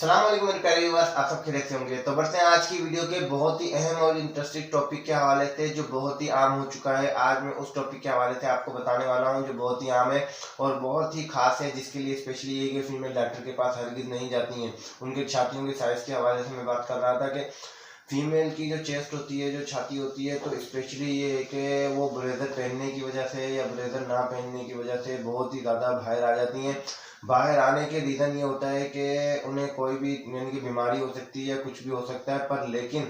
अस्सलाम वालेकुम मेरे प्यारे व्यूअर्स, आप सब खैरियत से होंगे। तो बढ़ते हैं आज की वीडियो के बहुत ही अहम और इंटरेस्टिंग टॉपिक के हवाले से जो बहुत ही आम हो चुका है। आज मैं उस टॉपिक के हवाले से आपको बताने वाला हूं जो बहुत ही आम है और बहुत ही खास है, जिसके लिए स्पेशली ये कि फीमेल डॉक्टर के पास हरगिज नहीं जाती हैं। उनके छातियों के साइज के हवाले से मैं बात कर रहा था कि फीमेल की जो चेस्ट होती है, जो छाती होती है, तो स्पेशली ये है कि वो ब्लेजर पहनने की वजह से या ब्लेजर ना पहनने की वजह से बहुत ही ज़्यादा बाहर आ जाती हैं। बाहर आने के रीज़न ये होता है कि उन्हें कोई भी यानी कि बीमारी हो सकती है या कुछ भी हो सकता है, पर लेकिन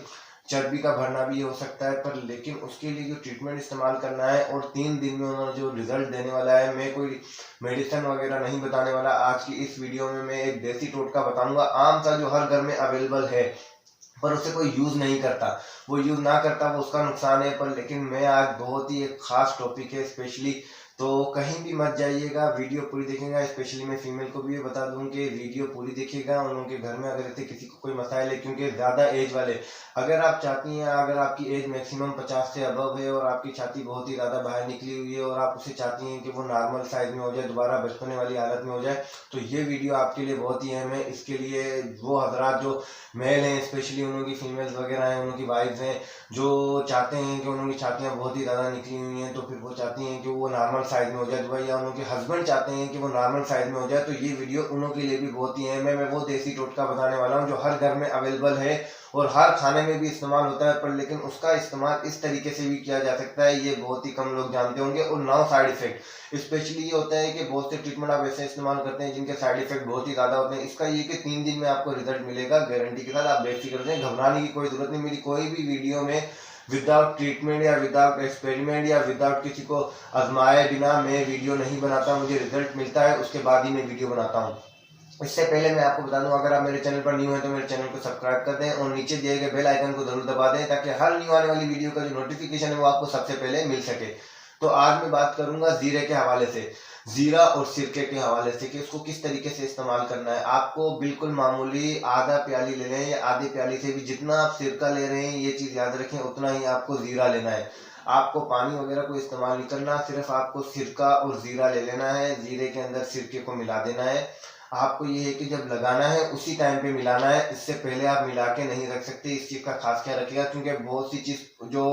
चर्बी का भरना भी हो सकता है, पर लेकिन उसके लिए जो ट्रीटमेंट इस्तेमाल करना है और 3 दिन में उन्होंने जो रिजल्ट देने वाला है। मैं कोई मेडिसिन वगैरह नहीं बताने वाला। आज की इस वीडियो में मैं एक देसी टोटका बताऊंगा, आम सा जो हर घर में अवेलेबल है पर उसे कोई यूज़ नहीं करता। वो यूज़ ना करता वो उसका नुकसान है, पर लेकिन मैं आज बहुत ही एक ख़ास टॉपिक है स्पेशली, तो कहीं भी मत जाइएगा, वीडियो पूरी देखेगा। स्पेशली मैं फीमेल को भी ये बता दूं कि वीडियो पूरी देखिएगा। उन लोगों के घर में अगर ऐसे किसी को कोई मसाइल है, क्योंकि ज़्यादा एज वाले, अगर आप चाहती हैं, अगर आपकी एज मैक्सिमम 50 से अबव है और आपकी छाती बहुत ही ज़्यादा बाहर निकली हुई है और आप उसे चाहती हैं कि वो नॉर्मल साइज में हो जाए, दोबारा बचपने वाली हालत में हो जाए, तो ये वीडियो आपके लिए बहुत ही अहम है। इसके लिए वो हजरात जो मेल हैं, स्पेशली उन की फीमेल्स वगैरह हैं, उनकी वाइफ्स हैं, जो चाहते हैं कि उनकी छातियाँ बहुत ही ज़्यादा निकली हुई हैं, तो फिर वो चाहती हैं कि वो नॉर्मल साइज में हो जाए, तो या उनके हस्बैंड चाहते हैं कि वो नॉर्मल साइज में हो जाए, तो ये वीडियो उन के लिए भी बहुत ही अहम है। मैं वो देसी टोटका बताने वाला हूँ जो हर घर में अवेलेबल है और हर खाने में भी इस्तेमाल होता है, पर लेकिन उसका इस्तेमाल इस तरीके से भी किया जा सकता है, ये बहुत ही कम लोग जानते होंगे। और नो साइड इफेक्ट। स्पेशली ये होता है कि बहुत से ट्रीटमेंट आप ऐसे इस्तेमाल करते हैं जिनके साइड इफेक्ट बहुत ही ज़्यादा होते हैं। इसका ये कि 3 दिन में आपको रिजल्ट मिलेगा गारंटी के साथ, आप बेफिक्र रहें, घबराने की कोई जरूरत नहीं। मेरी कोई भी वीडियो में विदाउट ट्रीटमेंट या विदाउट एक्सपेरिमेंट या विदाउट किसी को आजमाए बिना मैं वीडियो नहीं बनाता। मुझे रिजल्ट मिलता है, उसके बाद ही मैं वीडियो बनाता हूँ। इससे पहले मैं आपको बता दूं, अगर आप मेरे चैनल पर न्यू हैं तो मेरे चैनल को सब्सक्राइब कर दें और नीचे दिए गए बेल आइकन को जरूर दबा दें, ताकि हर न्यू आने वाली वीडियो का जो नोटिफिकेशन है वो आपको सबसे पहले मिल सके। तो आज मैं बात करूंगा जीरे के हवाले से, जीरा और सिरके के हवाले से, कि उसको किस तरीके से इस्तेमाल करना है। आपको बिल्कुल मामूली आधा प्याली ले लें या आधी प्याली से भी, जितना आप सिरका ले रहे हैं ये चीज़ याद रखें, उतना ही आपको जीरा लेना है। आपको पानी वगैरह को इस्तेमाल नहीं करना, सिर्फ आपको सिरका और जीरा ले लेना है। जीरे के अंदर सिरके को मिला देना है। आपको ये है कि जब लगाना है उसी टाइम पे मिलाना है, इससे पहले आप मिला के नहीं रख सकते। इस चीज़ का खास ख्याल रखिएगा, क्योंकि बहुत सी चीज़ जो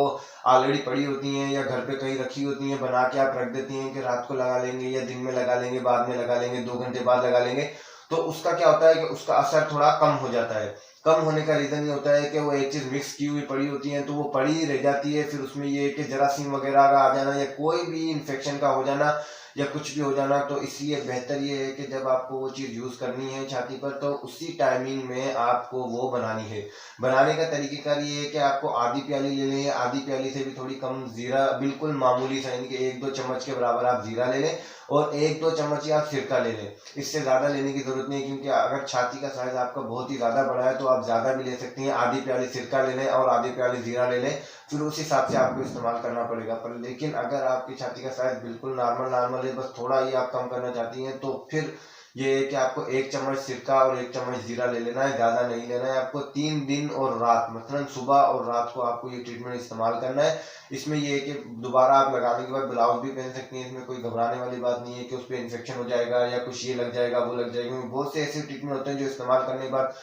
ऑलरेडी पड़ी होती हैं या घर पे कहीं रखी होती हैं, बना के आप रख देती हैं कि रात को लगा लेंगे या दिन में लगा लेंगे, बाद में लगा लेंगे, 2 घंटे बाद लगा लेंगे, तो उसका क्या होता है कि उसका असर थोड़ा कम हो जाता है। कम होने का रीज़न ये होता है कि वो एक चीज़ मिक्स की हुई पड़ी होती है, तो वो पड़ी ही रह जाती है। फिर उसमें ये कि जरासीम वगैरह का आ जाना या कोई भी इन्फेक्शन का हो जाना या कुछ भी हो जाना, तो इसलिए बेहतर ये है कि जब आपको वो चीज़ यूज़ करनी है छाती पर, तो उसी टाइमिंग में आपको वो बनानी है। बनाने का तरीक़ेकार ये है कि आपको आधी प्याली ले लें, आधी प्याली से भी थोड़ी कम ज़ीरा, बिल्कुल मामूली सा, यानी कि 1-2 चम्मच के बराबर आप ज़ीरा ले लें और 1-2 चम्मच ही आप सिरका ले लें। इससे ज़्यादा लेने की ज़रूरत नहीं है, क्योंकि अगर छाती का साइज़ आपका बहुत ही ज़्यादा बड़ा है तो आप ज़्यादा भी ले सकती हैं। आधी प्याली सिरका ले लें और आधी प्याली ज़ीरा ले लें, फिर उस हिसाब से आपको इस्तेमाल करना पड़ेगा। पर लेकिन अगर आपकी छाती का साइज़ बिल्कुल नॉर्मल है, बस थोड़ा ही आप कम करना चाहती हैं, तो फिर ये है कि आपको 1 चम्मच सिरका और 1 चम्मच जीरा ले लेना है, ज़्यादा नहीं लेना है। आपको 3 दिन और रात, मतलब सुबह और रात को आपको ये ट्रीटमेंट इस्तेमाल करना है। इसमें ये है कि दोबारा आप लगाने के बाद ब्लाउज भी पहन सकती हैं, इसमें कोई घबराने वाली बात नहीं है कि उस पर इन्फेक्शन हो जाएगा या कुछ ये लग जाएगा वो लग जाएगा। बहुत से ऐसे ट्रीटमेंट होते हैं जो इस्तेमाल करने के बाद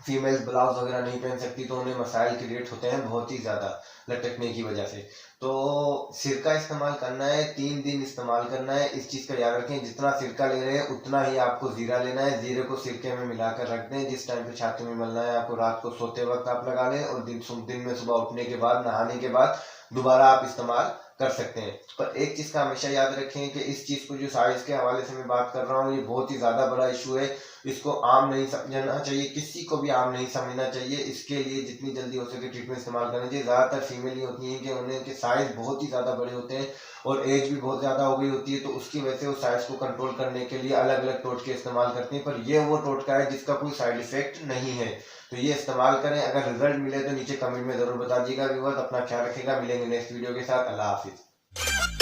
फीमेल्स ब्लाउज वगैरह नहीं पहन सकती, तो उन्हें मसाइल क्रिएट होते हैं बहुत ही ज़्यादा लटकने की वजह से। तो सिरका इस्तेमाल करना है, 3 दिन इस्तेमाल करना है। इस चीज़ का याद रखें, जितना सिरका ले रहे हैं उतना ही आपको ज़ीरा लेना है। ज़ीरे को सिरके में मिलाकर रख दें, जिस टाइम पे छाती में मलना है आपको रात को सोते वक्त आप लगा लें और दिन में सुबह उठने के बाद, नहाने के बाद दोबारा आप इस्तेमाल कर सकते हैं। पर एक चीज़ का हमेशा याद रखें कि इस चीज़ को, जो साइज़ के हवाले से मैं बात कर रहा हूँ, ये बहुत ही ज़्यादा बड़ा इशू है। इसको आम नहीं समझना चाहिए, किसी को भी आम नहीं समझना चाहिए। इसके लिए जितनी जल्दी हो सके ट्रीटमेंट इस्तेमाल करना चाहिए। ज़्यादातर फीमेल ही होती हैं कि उन्हें के साइज़ बहुत ही ज़्यादा बड़े होते हैं और एज भी बहुत ज़्यादा हो गई होती है, तो उसकी वजह से वो साइज़ को कंट्रोल करने के लिए अलग अलग टोटके इस्तेमाल करती हैं। पर ये वो टोटका है जिसका कोई साइड इफेक्ट नहीं है, तो ये इस्तेमाल करें। अगर रिजल्ट मिले तो नीचे कमेंट में ज़रूर बता दीजिएगा। व्यूअर्स, अपना ख्याल रखिएगा। मिलेंगे नेक्स्ट वीडियो के साथ। अल्लाह हाफिज़।